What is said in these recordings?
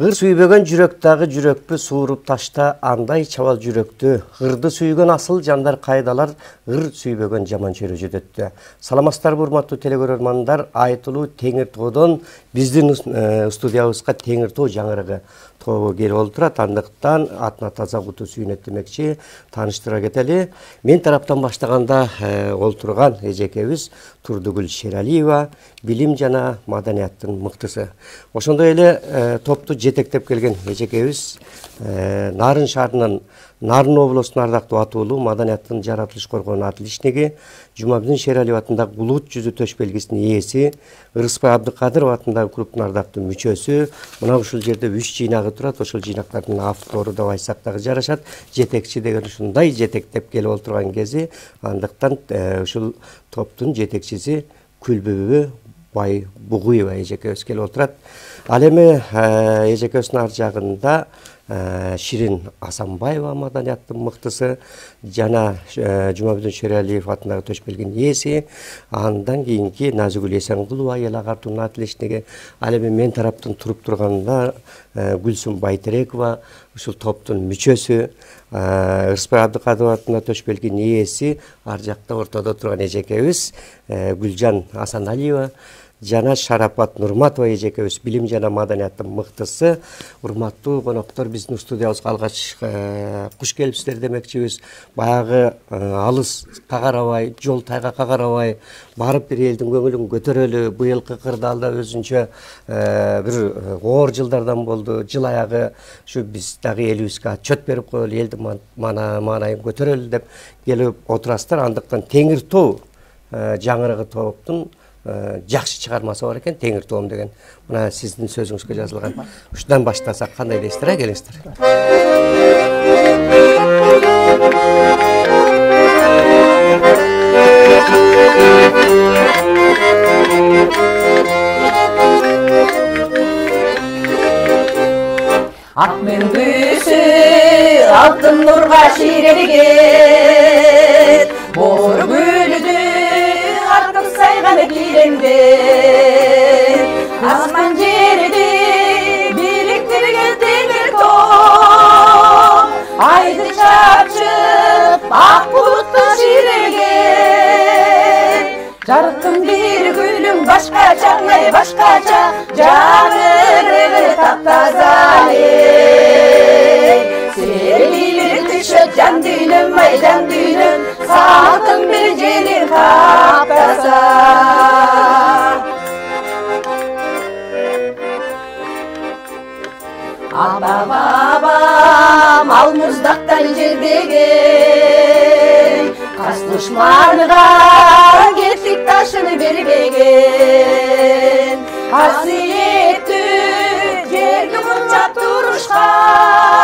Гыр сүйбөгөн жүрөктагы жүрөкпү сууруп ташта андай чабал жүрөктү. Гырды сүйгөн асыл жандар кайдалар, гыр сүйбөгөн жаман чөрө жүдөттү. Саламаттар урматтуу телекөрөрмандар, айтылуу Теңир тоодон биздин студиябызга Теңир тоо жаңырыгы тоого келип олтурат. Андыктан атына таза куту сүйүнөт демекчи, тааныштыра кетели. Мен тараптан баштаганда олтурган эжекебиз Турдугүл Шералиева, билим жана маданияттын мыктысы. Ошондой эле топту жетектеп келген эжекебиз Нарын шаарынын Нарын облусунун ардактуу атуулуу маданияттын жаратылыш коргоонун атилишниги, Жумабиздин Шералиев атындагы улут жүзү төш белгисинин ээси, Ырыспай Абдыкадыров атындагы клубтун ардактуу мүчөсү. Мына ушул жерде 3 жыйнагы турат. Ошол жыйнактардын автору деп айтсак дагы жарашат. Жетекчи деген ушундай жетектеп келип олтурган кези, андыктан ушул топтун жетекчиси Күлбүбү Бай Бугуева эжекебиз келип олтурат. Ал эми эжекебиздин ар жагында Ширин Асанбаева маданияттын мыктысы жана Жумабиздин Шералиев атындагы төш белгинин ээси, андан кийинки Назыгүл Эсенгулова эл агартуунун атилишниги. Ал эми мен тараптан туруп турганда Гүлсүм Байтерекова ушул топтун мүчөсү, Ырыспай Абдыкадыров атындагы төш белгинин ээси, ар жакта ортодо турган эжекебиз Гүлжан Асаналиева жана Шарапат Нурматова эжекебиз билим жана маданияттын мыктысы. Урматтуу коноктор, биздин студиябызга алгач куш келипсиздер демекчибиз. Баягы алыс кагарабай, жол тайга кагарабай барып бир элдин көңүлүн көтөрөлү. Быйылкы кырдаалда өзүнчө бир оор жылдардан болду. Жыл аягы ушу биз дагы элибизге отчет берип коелу, элдин маанайын көтөрөлү деп келип отурасыздар. Андыктан Теңир тоо жаңырыгы топтун жакшы чыгармасы бар экен, Теңир тоом деген. Мына сиздин сөзүңүзгө жазылган. Ушундан баштасак кандай дейсиздер, келиңиздер. Ак мүңгүсү алтын нурга ширелген, бор гүлдү артып сайган кийлемден, асман жерди бириктирген Теңир тоо, айды чапчып ак булутту ширелген. Жаркын бир гүлүң башкача, башкача, жаңырыгы таптаза Серилер түшөт жан дүйнөм, ай жан дүйнөм, салкын бир жерин каптаса. Ата-бабам ал муздактан жердеген, кас душманга кетик ташын бербеген. Касиеттүү жерди мунчап турушкан,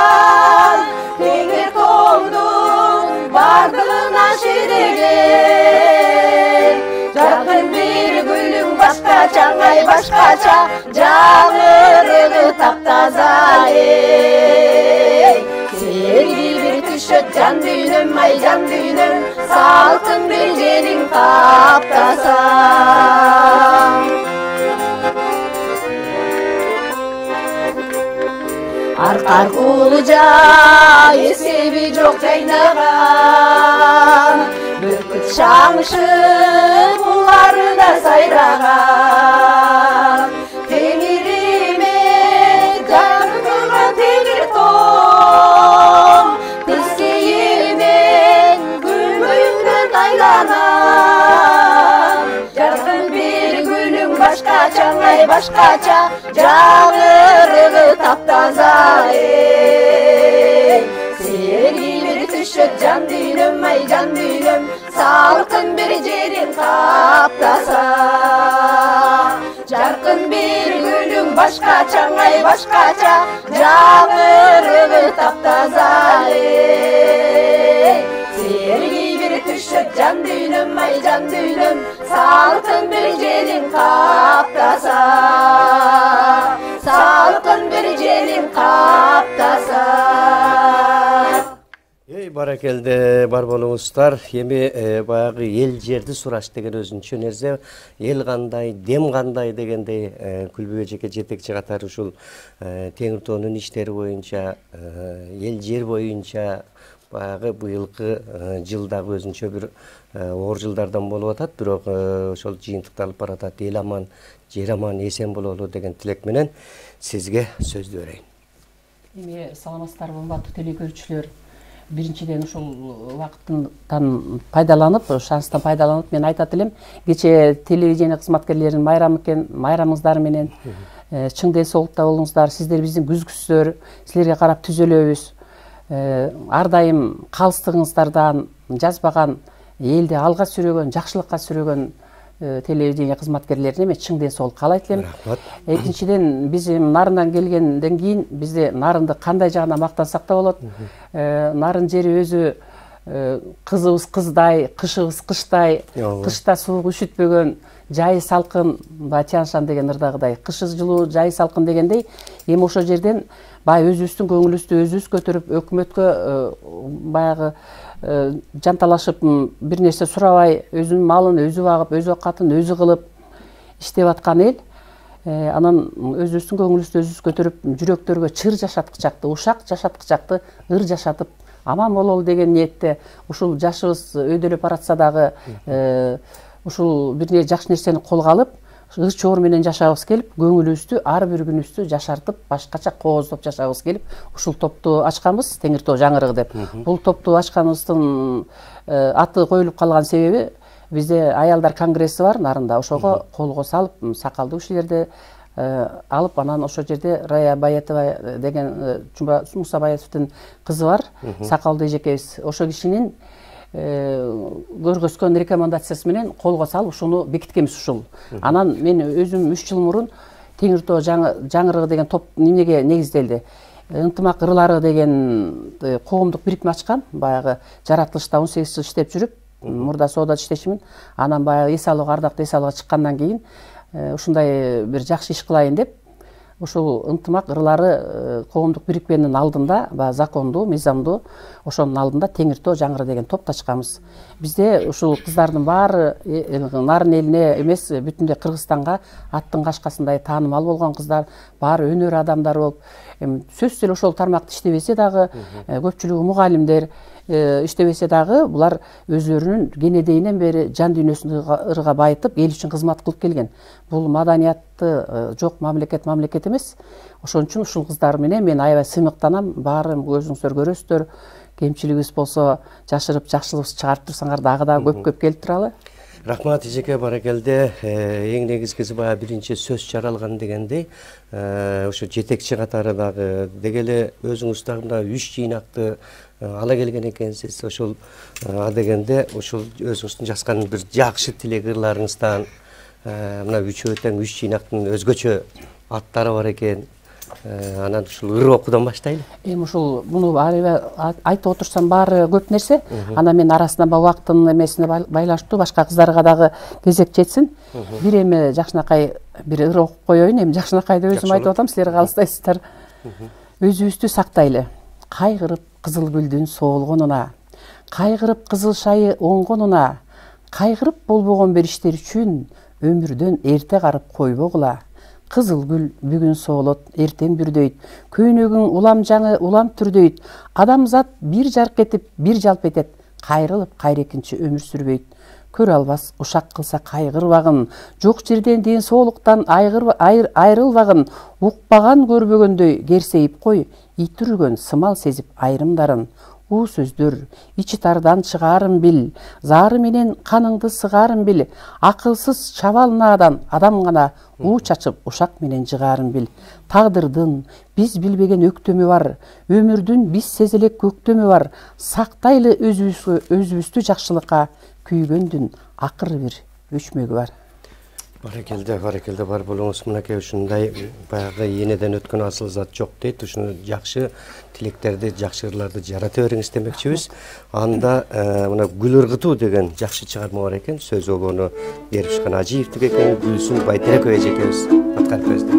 Теңир тоодун бардыгына шереген. Жаркын бир гүлүң башкача, ай башкача, жаңырыгы таптаза Серги бир түшөт жан дүйнөм, ай жан дүйнөм, салкын бир жериң каптаса. Аркар кулжа эсеби жок жайнаган, бүркүт шаңшып уларында сайраган. Теңириме жаным турган Теңир тоом, тискейимен күлмөйүңдөн айланам. Жаркын бир гүлүң башкача, ай башкача, жаңырыгы таптаза Серги бир түшөт жан дүйнөм, ай жан дүйнөм, салкын бир жерин каптаса. Жаркын бир гүлүң башкача, ай башкача, жаңырыгы таптаза Серги бир түшөт жан дүйнөм, ай жан дүйнөм, салкын бир жерин каптаса. Салкын бир жерин каптаса. Баракелде бар болуңуздар. Эми баягы эл жерди сураш деген өзүнчө нерсе, эл кандай, дем кандай дегендей Күлбү эжеке жетекчи катары ушул Теңиртоонун иштери боюнча, эл жер боюнча баягы быйылкы жылдагы өзүнчө бир оор жылдардан болуп атат, бирок ошол жыйынтыкталып баратат. Эл аман, жер аман, эсен бололу деген тилек менен сизге сөздү берейин. Эми саламатсыздарбы урматтуу телекөрүүчүлөр. Биринчиден ушул убакыттан пайдаланып, шанстан пайдаланып мен айтат элем, кече телевидение кызматкерлеринин майрамы экен, майрамыңыздар менен чың ден соолукта болуңуздар. Сиздер биздин күзгүчүлөр, силерге карап түзөлөбүз. Ар дайым калыстыгыңыздардан жазбаган, элди алга сүрөгөн, жакшылыкка сүрөгөн телевидение кызматкерлерине мен чың ден соолук каалайт элем. Экинчиден биз нарындан келгенден кийин бизде нарынды кандай жагынан мактансак да болот. Нарын жери өзү кызыбыз кыздай, кышыбыз кыштай, кышта суук үшүтпөгөн, жайы салкын, Тянь-Шань деген ырдагыдай, кышы жылуу, жайы салкын дегендей, эми ошол жерден баягы өзүбүздүн көңүлүбүздү өзүбүз көтөрүп, өкмөткө баягы жанталашып бир нерсе сурабай, өзүнүн малын өзү багып, өз оокатын өзү кылып иштеп аткан эл. Анан өзүбүздүн көңүлүбүздү өзүбүз көтөрүп, жүрөктөргө чыр жашаткычакты, ушак жашаткычакты ыр жашатып, аман бололу деген ниетте ушул жашыбыз өйдөлөп баратса дагы ушул бир жакшы нерсени колго алып, ыр чоор менен жашагыбыз келип, көңүлүбүздү ар бир күнүбүздү жашартып, башкача кооздоп жашагыбыз келип, ушул топту ачканбыз, Теңиртоо жаңырыгы деп. Бул топту ачканыбыздын аты коюлуп калган себеби бизде аялдар конгресси бар Нарында, ошого колго салып, сакалдуу кишилерди алып, анан ошол жерде Рая Баятова деген Муса Баятовдун кызы бар, сакалдуу эжекебиз. Ошол кишинин көргөзгөн рекомендациясы менен колго салып, ушуну бекиткенбиз ушул. Анан мен өзүм 3 жыл мурун Теңиртоо жаңырыгы деген топ эмнеге негизделди? Ынтымак ырлары деген коомдук бирикме ачкан, баягы жаратылышта 18 жыл иштеп жүрүп, мурда соодада иштешимин. Анан баягы эс алууга, ардактуу эс алууга чыккандан кийин ушундай бир жакшы иш кылайын деп, ушул ынтымак ырлары коомдук бирикменин алдында, баягы закондуу, мыйзамдуу, ошонун алдында Теңиртоо жаңырыгы деген топту ачканбыз. Бизде ушул кыздардын баары нарын элине эмес, бүтүндөй Кыргызстанга аттын кашкасындай таанымал болгон кыздар, баары өнөр адамдары болуп, сөзсүз эле ошол тармакта иштебесе дагы, көпчүлүгү мугалимдер иштебесе дагы, булар өзлөрүнүн кенедейинен бери жан дүйнөсүн ырга байытып, эл үчүн кызмат кылып келген. Бул маданияты жок мамлекет эмес. Ошон үчүн ушул кыздар менен мен аябай сыймыктанам. Баары өзүңүздөр көрөсүздөр. Кемчилигибиз болсо жашырып, жакшылыгыбызды чыгарып турсаңар дагы көп келип туралы. Рахмат эжеке, баракелде. Эң негизгиси баягы биринчи сөз чаралган дегендей, ошо жетекчи катары дагы дегеле өзүңүз дагы 3 жыйнакты ала келген экенсиз. Ошол дегенде ошол өзүңүздүн жазган бир жакшы тилек ырларыңыздан мына 3 жыйнактын өзгөчө аттары бар экен. Анан ушул ыр окуудан баштайлы. Эми ушул муну айтып отурсам баары көп нерсе. Анан мен арасынан убакыттын эмесине байланыштуу башка кыздарга дагы кезек жетсин. Бир эми жакшынакай бир ыр окуп коеюн. Эми жакшынакайды өзүм айтып атам, силер калыстайсыздар. Өзүбүздү сактайлы. Кайгырып кызыл гүлдүн соолгонуна, кайгырып кызыл шайы оңгонуна, кайгырып болбогон бир иштер үчүн өмүрдөн эрте карып койбогула. Кызыл гүл бүгүн соолот, эртең бүрдөйт. Көйнөгүң улам жаңы, улам түрдөйт. Адамзат бир жарк этип, бир жалп этет. Кайрылып, кайрекинчи өмүр сүрбөйт. Көрө албас ушак кылса кайгырбагын, жок жерден ден соолуктан айрылбагын, укпаган көрбөгөндөй керсейип кой, ит үргөн сымал сезип айрымдарын. У сөздөр, ичи тардан чыгарын бил, зары менен каныңды сыгарын бил, акылсыз чабалнаадан адам гана у чачып ушак менен жыгарын бил. Тагдырдын биз билбеген өктөмү бар, өмүрдүн биз сезелек көктөмү бар, сактайлы өзүбүздү жакшылыкка, күйгөндүн акыры бир өчмөгү бар. Баракелде, бар болуңуз. Мынакей ушундай баягы энеден өткөн асыл зат жок дейт. Ушуну жакшы тилектерди, жакшы ырларды жарата бериңиз демекчибиз. Анда мына Гүл ыргытуу деген жакшы чыгарма бар экен. Сөз обону Беришхан Ажиевдик экен, Гүлсүн Байтилекова эжекебиз аткарып берди.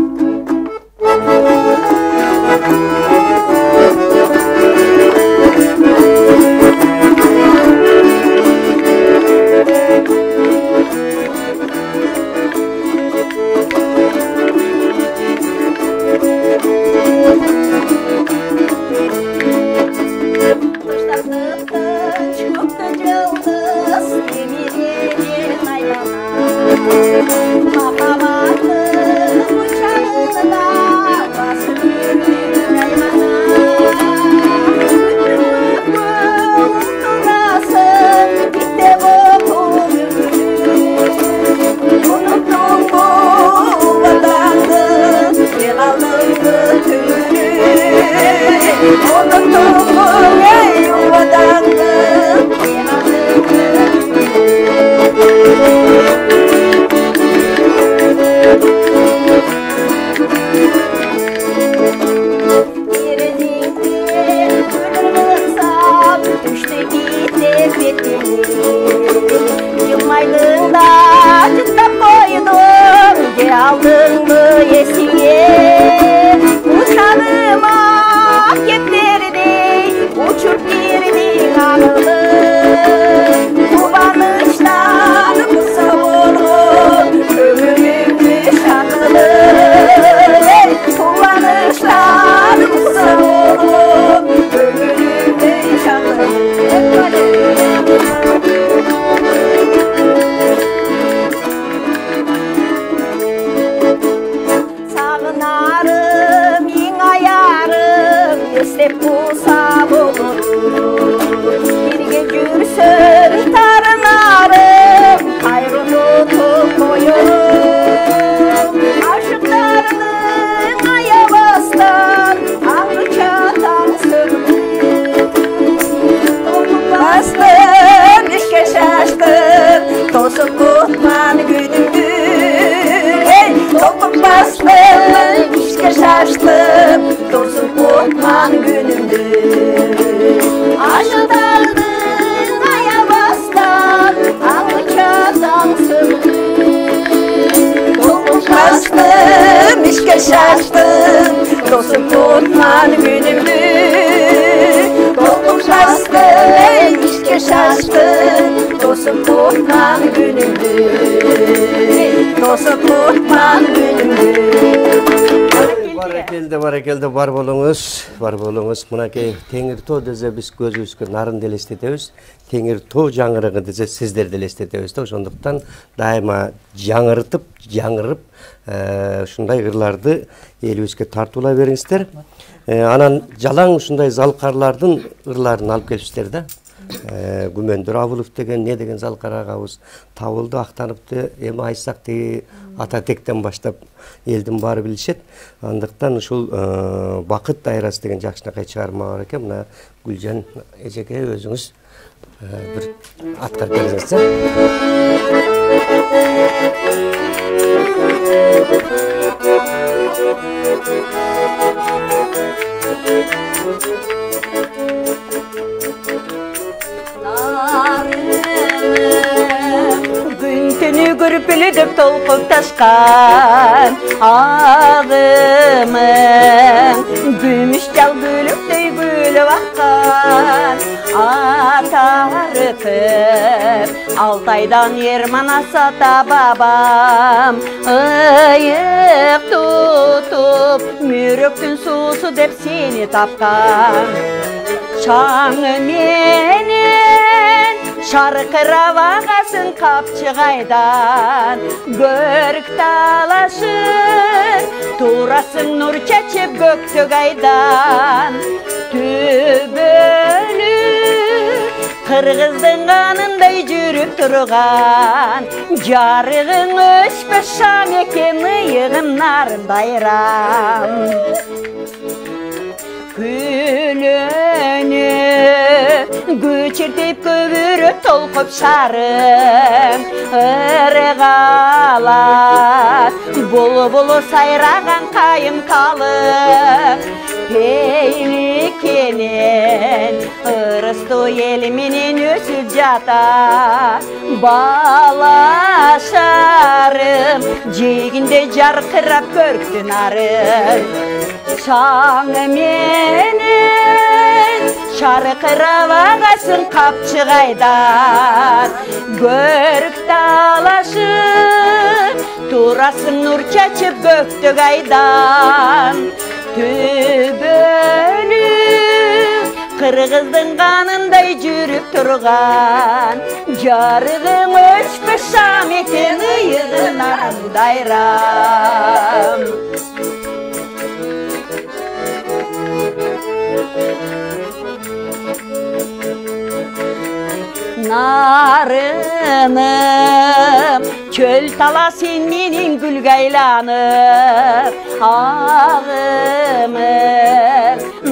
деп болса болur. Birge жүрсün tarınarım, kayru tutup koyurum. Aşıklarının ayabastan ağrı çatan sürgün. Bastım, işke şaştım, tosup kutman günümdü. Topup bastım, işke şaştım, tosup kutman günümdü. Aşıklarının ayabastan ağrı çatan sürgün. Topup bastım, işke şaştım, tosup kutman günümdü. Topup bastım, işke şaştım, tosup kutman günümdü. Tosup kutman günümdü. Barakelde var bolunuz. Mınakey Teңиртоо dese biz gözübüzgө nарын elestетебиz. Teңиртоо жаңырыгы dese sizler de elestетебиz da. Ошондуктан дайыма жаңырып, ушундай ырларды элибизге тартуулай бериңиздер. Анан жалаң ушундай залкарлардын ырларын алып келипсиздер да. Гүмөндөр Абылов деген не деген залкар агабыз табылды, актаныпты. Эми айтсак тиги ата тектен баштап элдин баары билишет. Андыктан ушул Бакыт дайрасы деген жакшынакай чыгарма бар экен. Мына Гүлжан эжеке өзүңүз бир аткарып бериңизчи. Günтүнү көрпүлүдөп толкуп ташкан агымың, күмүш жал гүлүктөй гүлүп аккан атарыкып, Алтайдан Ерман Асата бабам ыйык тутуп, мүйрөктүн суусу деп сени тапкан. Шаңы менен шаркырап агасың капчыгайдан, көрүк талашып турасың нур чечип көктөк айдан. Түбөлү кыргыздын канындай жүрүп турган, жарыгың өчпөс шам экен, ыйыгым нарындайрам. Күлөнү көчүртүп көбүрөп толкуп шарым, ыргалат боло сайраган кайым калым. Пейликенен ырыстуу эл менен өсүп жата, балашарым жегинде жаркырап көрктүн арын. Шаңы менен шаркырап агасың капчыгайдан, көрүк талашып турасың нур чачып көктөк айдан. Түбөлү кыргыздын канындай жүрүп турган, жарыгың өчпөс шам экен, ыйыгың нарындайрам. Narınım çöl tala sen menin gülge aylanıp, ağımım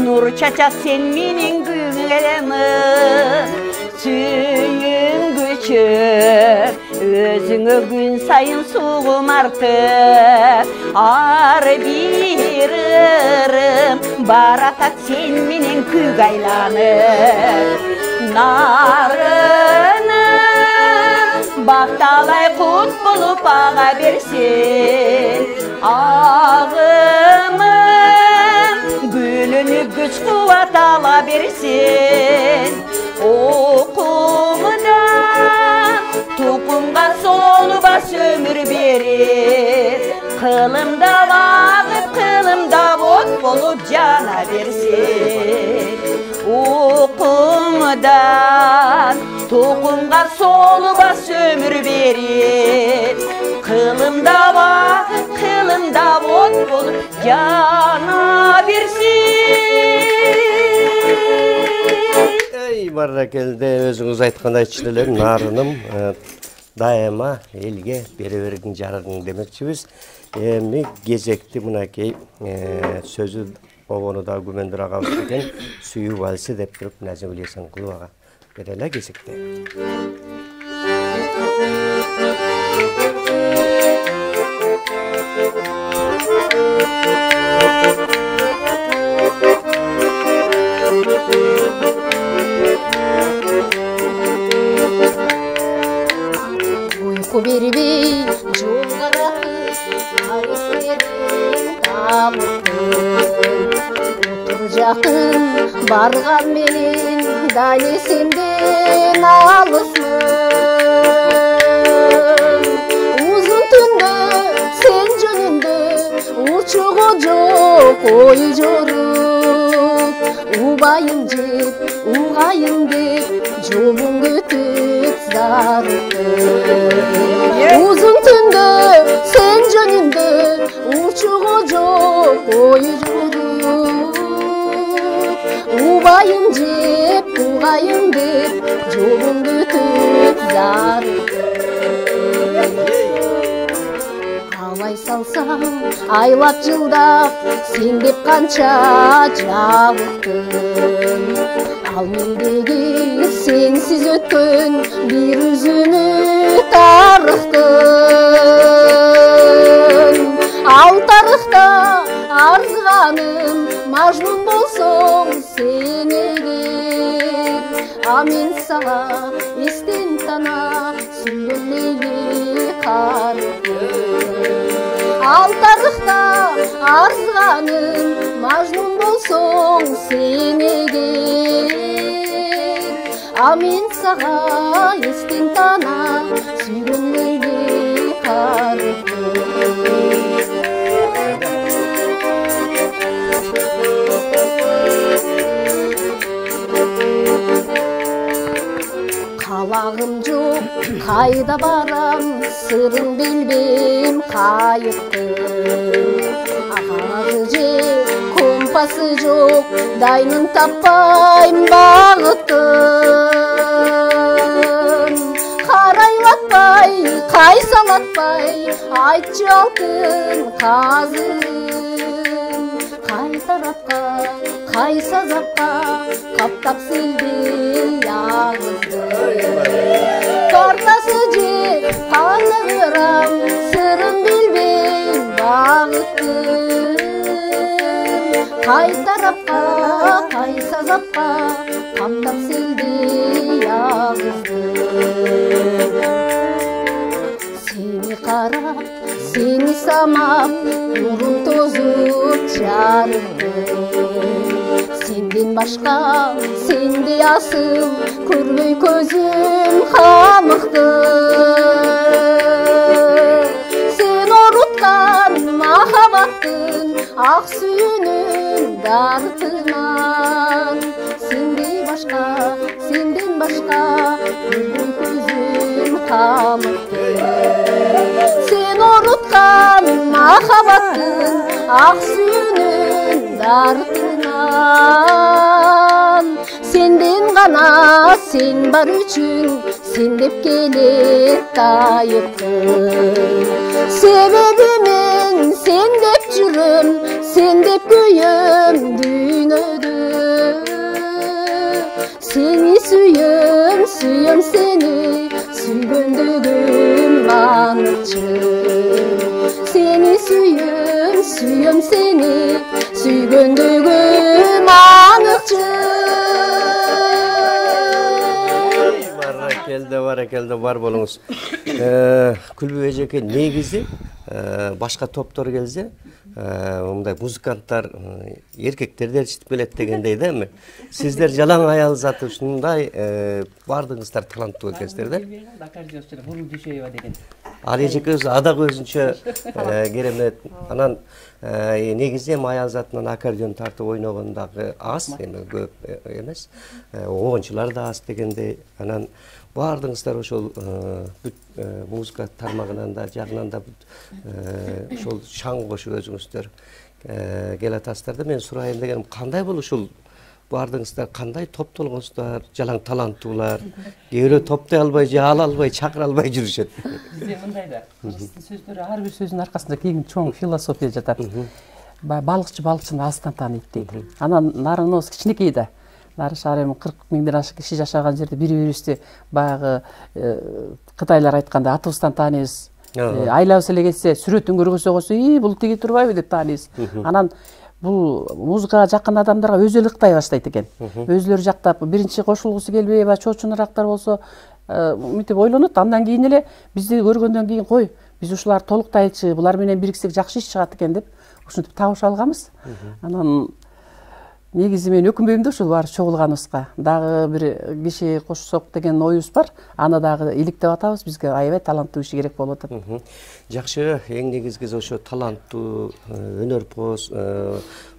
nur çaçak sen menin gülge aylanıp. Suyun güçür özüngө gün sayın suğum artıp, ar bir ırım baratak sen menin kүйge aylanıp. Narınım baktalay kut bulup ağa bersin, ağımın gülünü güç kuvat ala bersin. Okumdan tukumga solubas ömür verir, kılımda bağıp kılımda bot bulup cana versin. Okumdan tokumga solubas ömür verir, kılımda bağıp kılımda bot bulup cana versin. Баракелде өзүңүз айткандай чын эле нарыным дайыма элге бере бергин жарыгың демекчибиз. Эми кезекти мынакей сөзү обону да күмөндөр агабыз экен сүйүү вальси деп туруп Назимгүл Эсенкуловага береле кезекте. Uyku berбей жолга арысерин табыптым отур жакын барган менен дали сенден алысмын узун түндө сен жөнүндө учугу жок ой жоруп убайым жеп угайым деп жолун күтүп зарыктым узун түндө сен жөнүндө учугу жок ой жоруп убайым жеп угайым деп жолун күтүп зарыктым алай салсам айлап жылдап сен деп канча жабыктым ал мендеги сенсиз өткөн бир үзүмү тарыхтын ал тарыхта арзыганым мажнун болсоң сен эгер а мен сага эстен тана сүйгөн лейли карыктым ал тарыхта арзыганым мажнун болсоң сен эгер а мен сага эстен тана сүйгөн лейли карыктым калагым жок кайда барам сырын билбейм кайыктын агары же компасы жок дайнын таппайм багыттын карайлатпай кайсалатпай айтчы алтын казым кай тарапка кайсы азапка каптап силдей агыздым картасы же каныгырам сырын билбейм багыттым кай тарапка кайсы азапка каптап силдей агыздым сени карап сени самап нурун тозуп жарыктым сенден башка сендей асыл көрбөй көзүм камыкты сен оруткан махабаттын ак сүйүүнүн дартынан сенден башка көрбөй көзүм камыкты сен оруткан махабаттын ак сүйүүнүн дартынан сенден гана сен бар үчүн сен деп келет тайыптым себеби мен сен деп жүрөм сен деп күйөм дүйнөдө сени сүйөм сени сүйгөндөгүм аныкчы сени сүйөм сени сүйгөндөгүм аныкчы Баракелде бар болуңуз. Күлбү эжеке негизи башка топтор келсе мындай музыканттар эркектерди ээрчитип келет дегендей да эми сиздер жалаң аял заты ушундай бардыгыңыздар таланттуу экенсиздер да ал эжеке өзү адак өзүнчө керемет анан негизи эми аял затынан аккордеон тартып ойногон дагы аз эми көп эмес оончулар да аз дегендей анан бардыгыңыздар ошол бүт музыка тармагынан да жагынан да ошол шаң кошуп өзүңүздөр келатасыздар да мен сурайын дегеним кандай болуп ушул бардыңыздар, кандай топтолгонсуздар, жалаң таланттуулар. Кээ топтой албай же ала албай, чакыра албай жүрүшөт. Бизде мындай да, кыргыздын сөздөрү ар бир сөздүн аркасында кийин чоң философия жатат. Балыкчы балыкчыны алыстан тааныйт дейт. Анан нарыңыбыз кичинекей да. Нары шаар эми 40 миңден ашык киши жашаган жерде бири-бирибизди баягы кытайлар айтканда атыбыздан тааныйбыз. Айлабыз эле кетсе, сүрөтүн көргөсө койсо, бул тиги турбайбы деп тааныйбыз. Анан бул музыкага жакын адамдарга өзү эле ыктай баштайт экен. Өзүлөрү жактап биринчи кошулгусу келбей, чочунураактар болсо, мынтип ойлонот. Андан кийин эле бизди көргөндөн кийин кой, биз ушулар толуктайчы, булар менен бириксек жакшы иш чыгат экен деп ушинтип табыша алганбыз. Анан негизи мен өкүнбөйм да ушул баары чогулганыбызга. Дагы бир киши кошсок деген оюбуз бар. Аны дагы иликтеп атабыз. Бизге аябай таланттуу киши керек болуп атат. Жакшы, эң негизгиси ошо таланттуу өнөрпоз,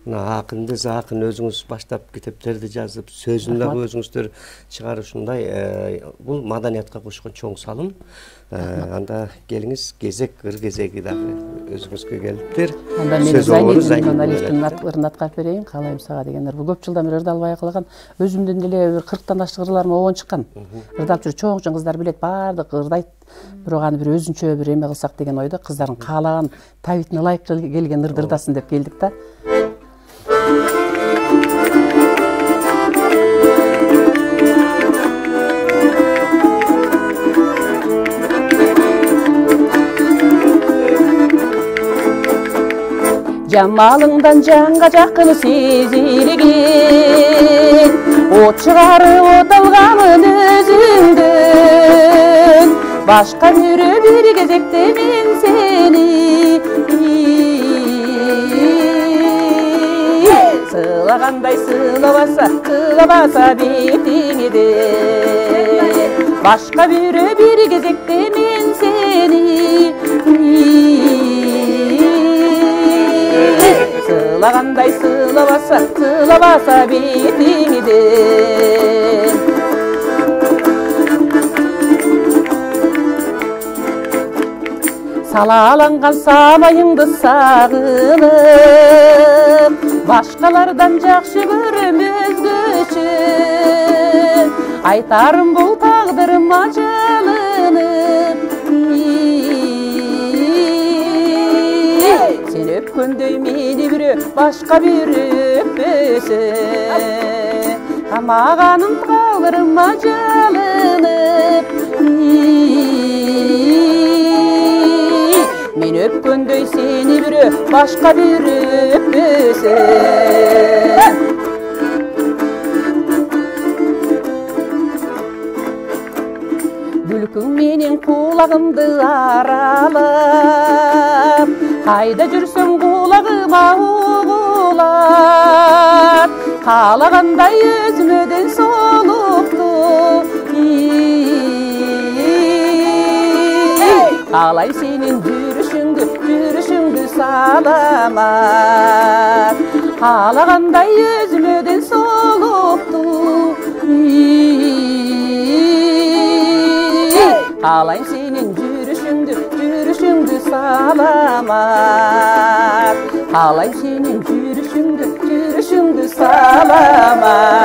мына акын өзүңүз баштап китептерди жазып, сөзүн дагы өзүңүздөр чыгарышындай, бул маданиятка кошкон чоң салым. Анда келиңиз, кезек, ыр кезеги дагы өзүңүзгө келиптир. Анда мен Зайнеттин ырын аткарып берейин, каалайм сага дегендер. Бул көп жылдан бери ырдалбай калган, өзүмдөн деле бир 40тан ашык ырларым обон чыккан. Ырдап жүрүп чоң кыздар билет, баардык ырдайт. Бирок аны бир өзүнчө бир эме кылсак деген ойдо, кыздардын каалаган табитине ылайык келген ырды ырдасын деп келдик да. Жамалыңдан жанга жакын сезилген, от чыгарып оталганын өзүңдөн, башка бирөө бир кезекте мен сени сыйлагандай сыйлабаса бетиңде, башка бирөө бир кезекте мен сени сыйлагандай сыйлабаса бетиңде. Салаланган самайыңды сагынып, башкалардан жакшы көрөм өзгөчө, айтарым бул тагдырыма жалынып. Сен өпкөндөй мени бирөө башка бирөө өппөсө, камаганым тагдырыма жалынып. Мен өпкөндөй сени бирөө башка бирөө өппөсө. Бүлкүң менен кулагымды аралап, кайда жүрсөм кулагыма угулат, каалагандай өзүмөдөн солукту. Каалайм сенин жүрүшүңдү саламат, каалагандай өзүмөдөн солукту. Каалайм сенин жүрүшүңдү саламат, каалайм сенин жүрүшүңдү саламат.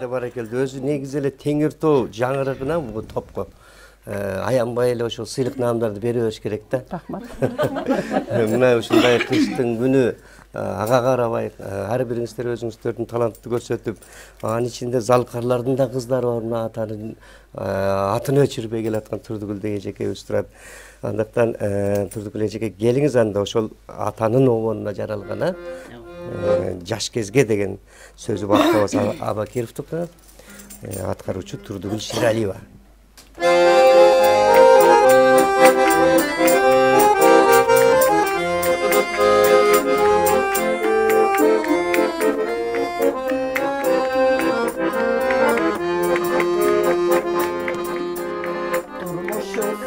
Баракелди. Өзү негизи эле Теңиртоо жаңырыгына бул топко аянбай эле ошол сыйлык наамдарды бере бериш керек да. Рахмат. Мына ушундай кыштын күнү ага карабай ар бириңиздер өзүңүздөрдүн талантты көрсөтүп, анын ичинде залкарлардын да кыздары бар, мына атын өчүрбөй келаткан Турдугүл эжекебиз турат. Андыктан Турдугүл эжеке келиңиз, анда ошол атанын обонуна жаралган жаш кезге деген сөзү Бактыбас Абакировдуку, аткаруучу Турдугүл Ширалиева.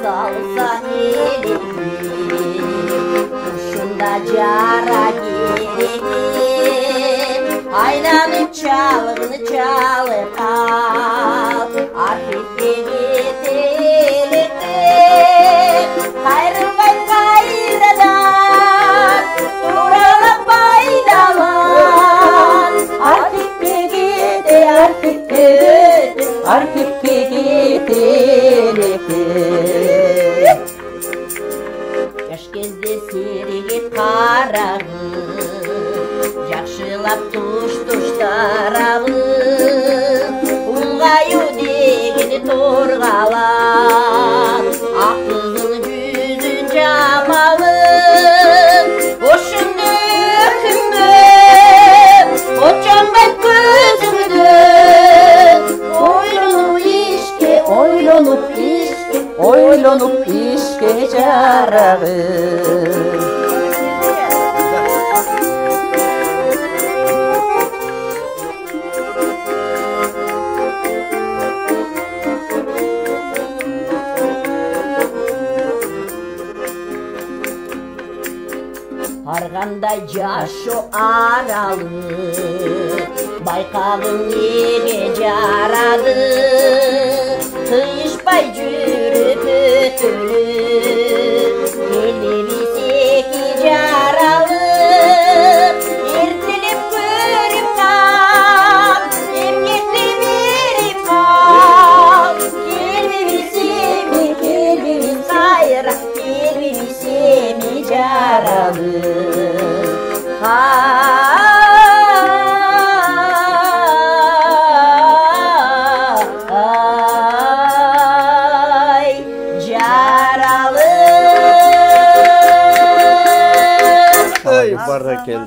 Salsa elimi, ушунда жара керегим, айланып чалгыны чалып кал, архивдеги телекте, кайрылбай кайрадан, туралап пайдалан. Аңлап туш тарабын Улғаю дегені торғалап Ақ қыздың жүзін жамалып Ошымды өкінбіп От жанбайт көзіңді Ойланып ішке жарағын Арғандай жашы аралы Байқағың неге жарады Қиышпай жүріп өтіліп Келбебесеке жаралы Ертіліп көріп қап Емнетлі беріп қап Келбебесеме қайрақ Келбебесеме жаралы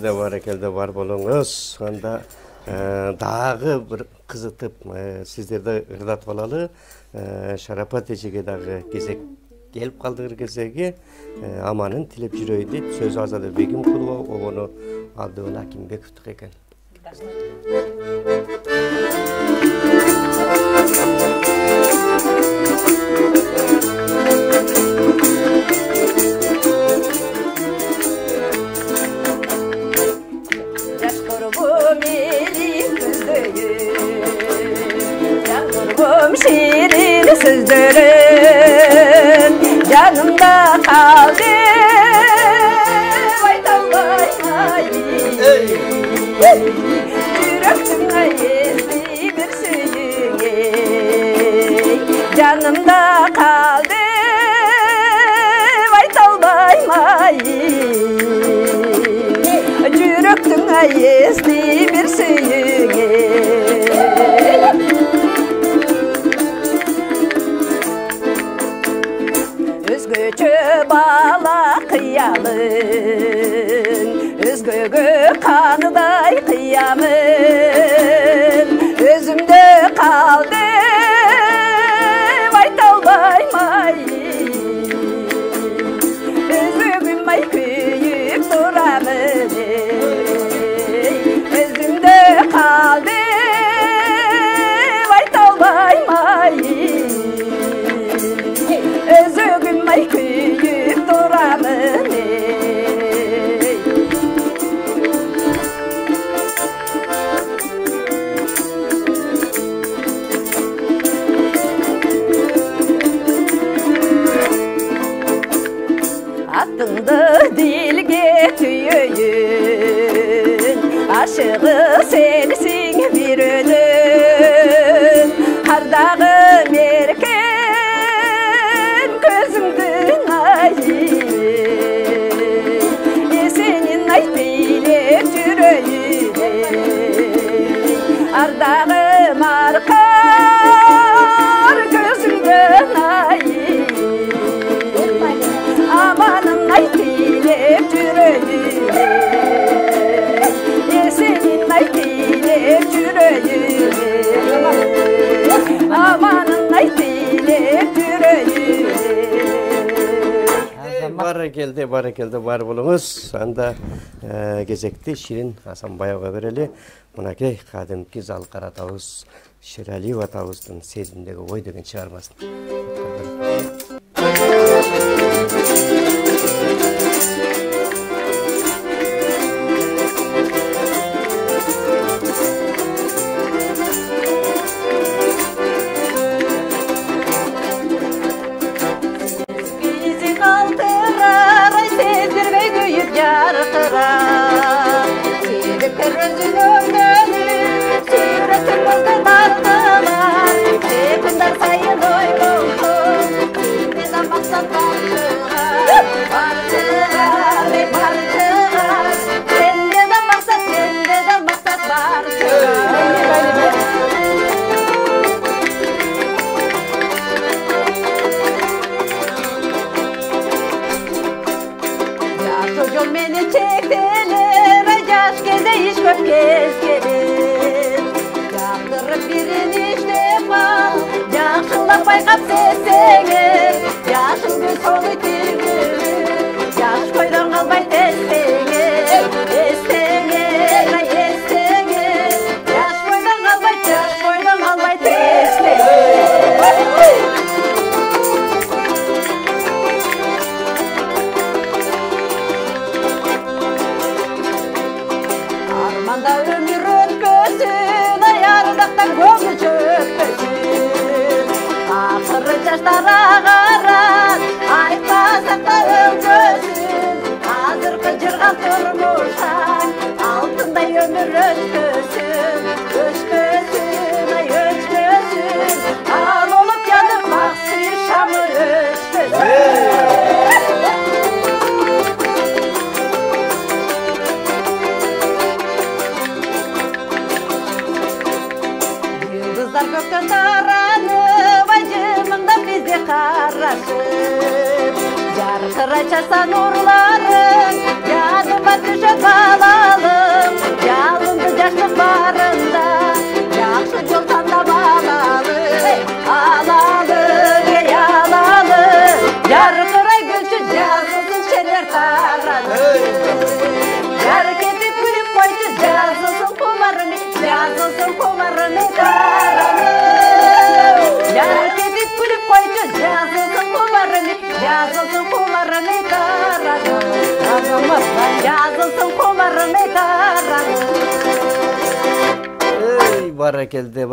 Баракелде бар болуңуз. Анда дагы бир кызытып сиздерди ырдатып алалы. Шарапат эжеге дагы кезек келип калды кезеги. Аманын тилеп жүрөй дейт. Сөз Азада Бегимкулова, обону Абдулла Акимбековдук экен. Şirin sözlerin canımda kaldı Baytalay Yürektimde ezdi bir suyun Canımda kaldı Baytalay Yürektimde ezdi bir suyun Özgöçü bala kıyamın Özgögü kanıday kıyamın Özümde kaldı Baytalbaymay Özgögüm may köyüp duramın Özümde kaldı Baytalbaymay Özgün may köyüp duramın Attındı dilge tüyün Aşığı sensin bir ölüm Hardağı merken gözümdün ayı Senin aytilip жүрөйүн Ardağım arkar gözümdün ayı Amanın aytilip жүрөйүn Senin aytilip жүрөйүn Amanın aytilip жүрөйүn Баракелде бар болуңуз. Анда кезекти Ширин Асанбаевга берели. Мынакей кадимки Залкар атабыз, Шералиев атабыздын Сезимдеги ой деген чыгармасын. Barçılar, barçılar, sende de maksat, sende de kez gelir. Жақтырып бірін іштеп ал, жақшылап байқап сезсеңер, жашыл көз солы тергір, жаш қойдан қалбай тестеңер, естеңер, естеңер, жаш қойдан қалбай тестеңер. Арманда өмір өткөсін, аярдақтан көңіл чөкпесін. Ақыры жаштар ағарат, айтпасақ та өлгөсін. Азырқы жырған тұрмыштан, алтындай өмір өткөсін. Өшкөсін, өшкөсін, ал олып янып мақсы шамы өшкөсін. Yıldızlar gökten taranıp, acımından bizde karışıp. Jarkıray çarsa nurların, yadıma düşet balalım. Yalındı yaşlık barında, yakşı yol tanda balalım. Alalım, alalım, Jarkıray gülçü yazılsın şener taranıp. Hareketi kulüp koydu, yazılsın kumarını, yazılsın kumarını taranıp. Hareketi kulüp koydu, yazılsın kumarını, yazılsın kumarını taranıp. Yazılsın kumarını taranıp. Barakelде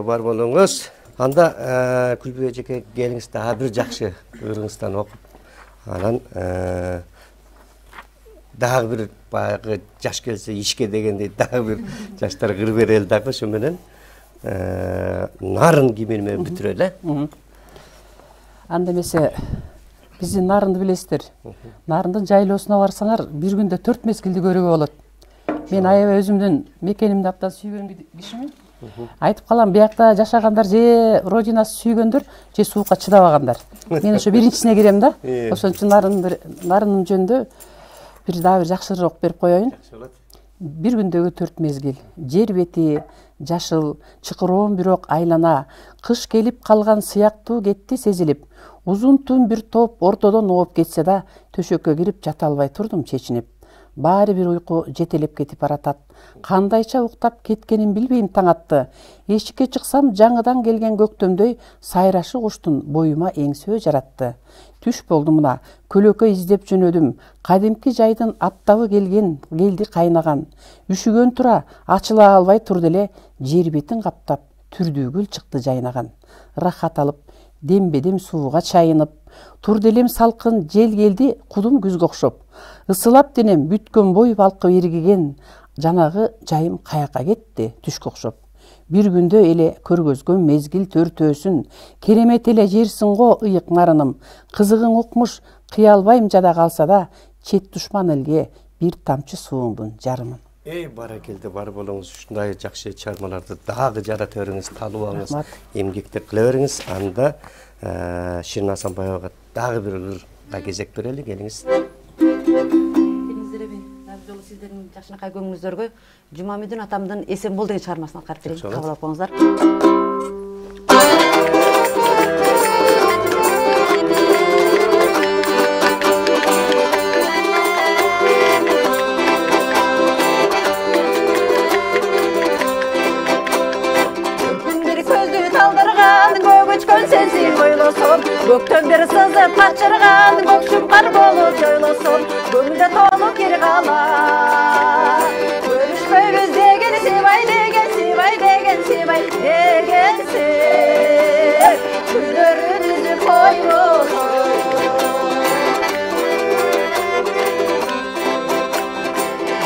бар болуңуз. Анда Күлбү эжеке келиңиз дагы бир жакшы ырыңыздан окуп, анан дагы бир баягы жаш келсе ишке дегендей дагы бир жаштар кыр берели дагы ошо менен нарын кийими менен бүтүрөлү. Анда эмесе биздин нарынды билесиздер. Нарындын жайлоосуна барсаңар, бир күндө 4 мезгилди көрүүгө болот. Мен аябай өзүмдүн мекенимди абдан сүйгөн кишимин. Айтып калам, биякта жашагандар же родинасы сүйгөндөр, же суукка чыдабагандар. Мен ошо биринчисине кирем да. Ошон үчүн нарынын жөнүндө бир дагы бир жакшыраак берип коеюн. Бир күндөгү 4 мезгил. Жер бети жашыл, чыкыроон бирок айлана, кыш келип калган сыяктуу кетти сезилип. Узун түн бир топ ортодон ооп кетсе да, төшөккө кирип жата албай турдум чечинип. Баары бир уйку жетелеп кетип баратат. Кандайча уктап кеткенин билбейм таң атты. Эшикке чыксам, жаңыдан келген көктөмдөй сайрашы куштун боюма эңсөө жаратты. Түш болду мына, көлөкө издеп жөнөдүм. Кадимки жайдын аптабы келди кайнаган. Үшүгөн тура, ачыла албай турду эле, жер бетин каптап, түрдүү гүл чыкты жайнаган. Рахат алып, дембедем сууга чайынып, турду элем салкын жел келди, кудум күзгө окшоп. Ысылап денем бүткөн бой балкып эргиген, жанагы жайым каяка кетти түшкө окшоп. Бир күндө эле көргөзгөн мезгил төртөөсүн, керемет эле жерсиң го ыйык нарыным. Кызыгың укмуш, кыя албайм жада калса да, чет душман элге бир тамчы сууңдун жарымын. Баракелде бар болуңуз, ушундай жакшы чыгармаларды дагы жарата бериңиз, таалыбаңыз, эмгектер кыла бериңиз. Анда Ширин Асанбаевага дагы бир ырга кезек берели, келиңиз. Жолу сиздердин жакшынакай көңүлүңүздөргө Жумамедин атамдын Эсен бол деген чыгармасын аткарып берейин. Кабыл алыңыздар. Көктөн бери сызып качырган, көкшүм кар болуп жойлосун, көңүлдө толуп кири кала. Көрүшпөйбүз деген сыйбай деген, сыйбай деген, сыйбай деген сен, күндөрүн үзүп койбосун.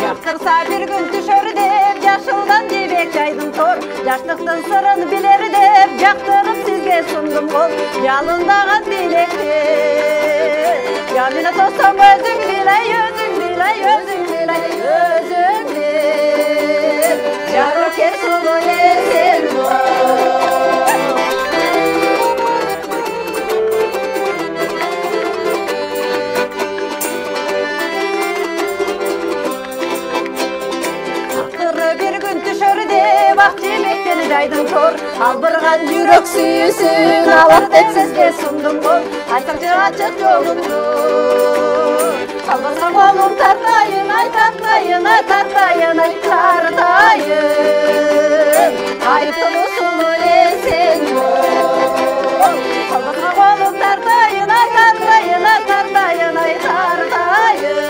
Жактырса бир күн түшөр деп, жашылдан жебек жайдын тор, жаштыктын сырын билер деп, жактырып сизге сундум кол, жалындаган дилекте. Я мени тосом өзүң билай, өзүң билай, өзүң билай, өзүң бил. Жарокер сулуу Эсен бол. жайдың тор албырған жүрек сүйсін алат деп сізге сұндым ғой айтсаңшы ашық жолыңды қалмаса қолым тартайын ай тартайын ай тартайын ай тартайын айтылы сұлу есен қалмаса қолым тартайын ай тартайын ай тартайын ай тартайын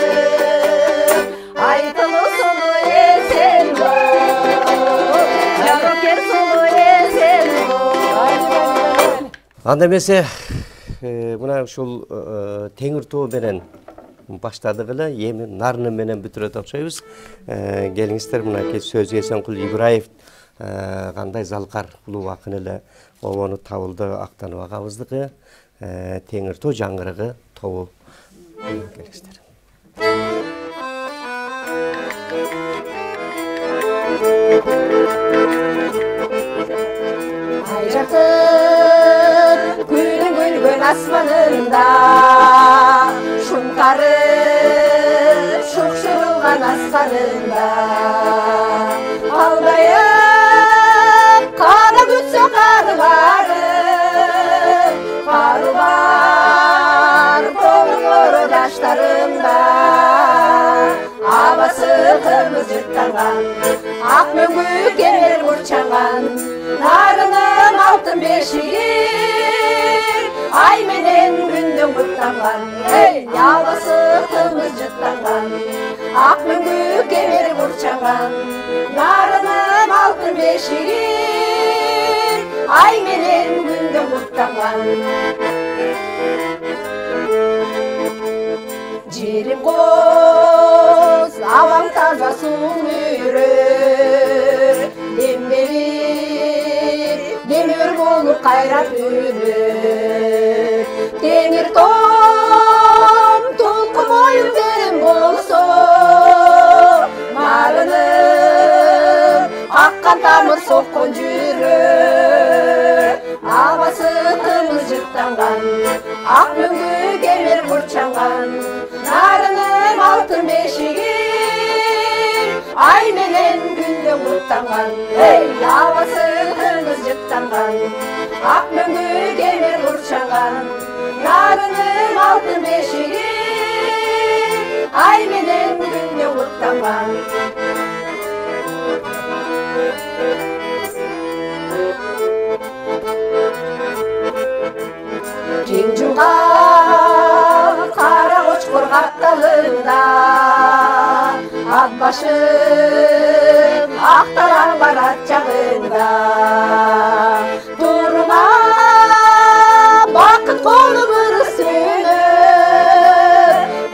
айтылы сұлу есен жарокер сұлу есен анда эмесе мына ушул теңир тоо менен баштадык эле эми нарыны менен бүтүрөт окшойбуз. Келиңиздер мынакей сөз Эсенкул Ибраев кандай залкар улуу акын эле обону табылды Актанып агабыздыкы теңир тоо жаңгырыгы тобу келиңиздер. Ай жақын күнің көлгөн асманында шуңқарып шоқшырылған асқарында алдайып қара күтсе қары бар қолыңыр жаштарында абасы қымыз жырттанған ақ мөңгү кемер бурчанған нарының алтын бешиги ай менен күндүн куттанган абасы кымыз жырттанған ак мөңгү кемер бурчанған нарының алтын бешиги ай менен күндүн куттанган жерим коз абаң таза суу үйрөр демир болуп кайрап үрөр теңир том толку моюн терим болсо марынып аккан тамыр соккон жүрөр абасы кымыз жырттанган ак мөңгү кемер бурчанган нарынын алтын бешиги ай менен күндүн куттанган абасы кымыз жырттанган ак мөңгү кемер бурчанган нарынын алтын бешиги ай менен күндүн куттанган кең жумган кара кочкор капталында ат башым акталаң барат жагында турма бакыт колу бір үстүнө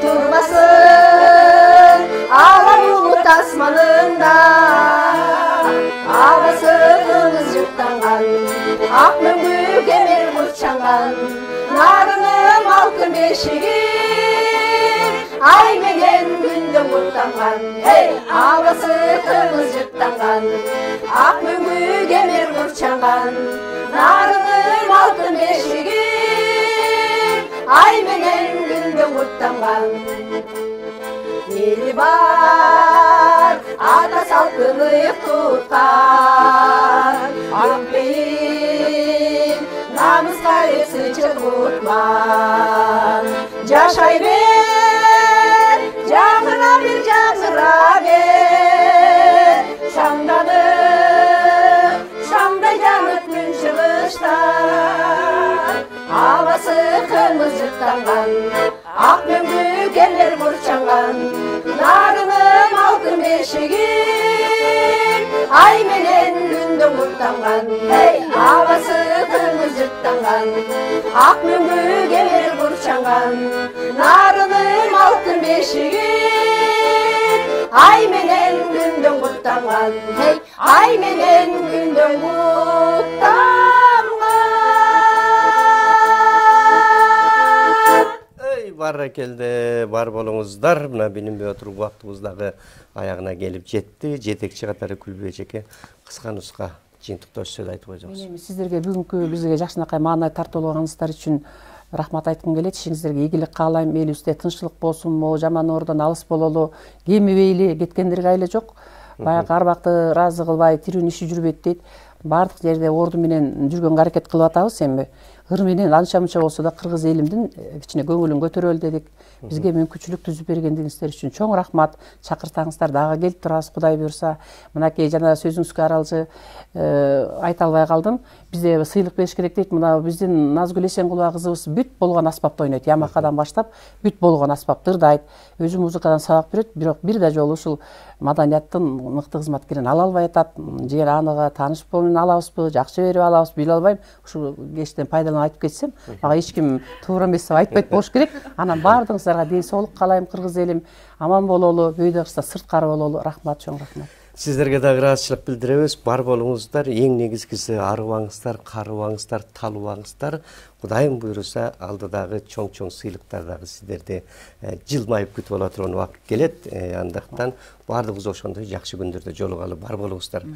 турмасын ала булут асманында абасы кымыз жырттанган ак мөңгү кемер бурчанган нарынын алтын бешиги ай менен күндүн куттанган абасы кымыз жырттанган ак мөңгү кемер бурчанган нарынын алтын бешиги ай менен күндүн куттанган ели бар ата салтын ыйык туткан ак бейим намыска сынчы кутман жашай бер жаңыра бер шаңданып шаңдай жанып күн чыгышта абасы кымыз жырттанган ак мөңгү кемер бурчанган нарынын алтын бешиги ай менен күндүн куттанган абасы кымыз жырттанган ак мөңгү кемер бурчанган нарынын алтын бешиги ай менен күндүн куттанган ай менен күндүн куттанган Баракелде бар болуңуздар. Мына билинбей отуруп убактыбыз дагы аягына келип жетти. Жетекчи катары Күлбү эжеке кыска нуска жыйынтыктоочу сөз айтып койсоңуз. Мен сиздерге бүгүнкү бизге жакшынакай маанай тартуулаганыңыздар үчүн рахмат айткым келет. Ишиңиздерге ийгилик каалайм. Элибизде тынччылык болсун, могу жаман оордон алыс бололу. Кемибейли, кеткендерге айле жок. Баягы арбакты ыраазы кылбай тирүүнүн иши жүрбөйт дейт. баардык жерде орду менен жүргөнгө аракет кылып атабыз. Эми ыр менен анча мынча болсо да кыргыз элимдин кичине көңүлүн көтөрөлү дедик. Бизге мүмкүнчүлүк түзүп бергендигиңиздер үчүн чоң рахмат. Чакырсаңыздар дагы келип турабыз, Кудай буйруса. Мынакей жана сөзүңүзгө аралжы айта албай калдым. Бизде сыйлык бериш керек дейт. Мына биздин Назгүл Эсенкулова кызыбыз бүт болгон аспапты ойнойт. Ямакадан баштап бүт болгон аспапты ырдайт. Өзү музыкадан сабак берет, бирок бир да жолу ушул маданияттын мыкты кызматкерин ала албай атат. Же аныга тааныш менен алабызбы, жакшы берип алабызбы, биле албайм. Ушул кечтен пайдаланып айтып кетсем, мага эч ким туура эмес деп айтпайт болуш керек. Анан баардыгыңыздарга ден соолук каалайм, кыргыз элим аман бололу, бүйдө кышта сырткары бололу. Рахмат, чоң рахмат. Сиздерге дагы ыраазычылык билдиребиз. Бар болуңуздар, эң негизгиси арыбаңыздар, карыбаңыздар, талыбаңыздар. Кудайым буйруса, алдыдагы чоң-чоң сыйлыктар дагы сиздерди жылмайып күтүп ала турган убакыт келет. Андыктан баардыгыбыз ошондой жакшы күндөрдө жолугалы, бар болуңуздар.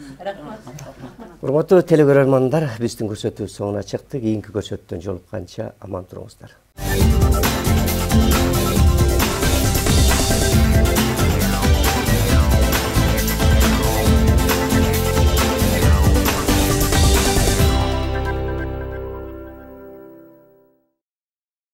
Урматтуу телекөрөрмандар, биздин көрсөтүү соңуна чыктык. Кийинки көрсөтүүдөн жолукканча аман туруңуздар.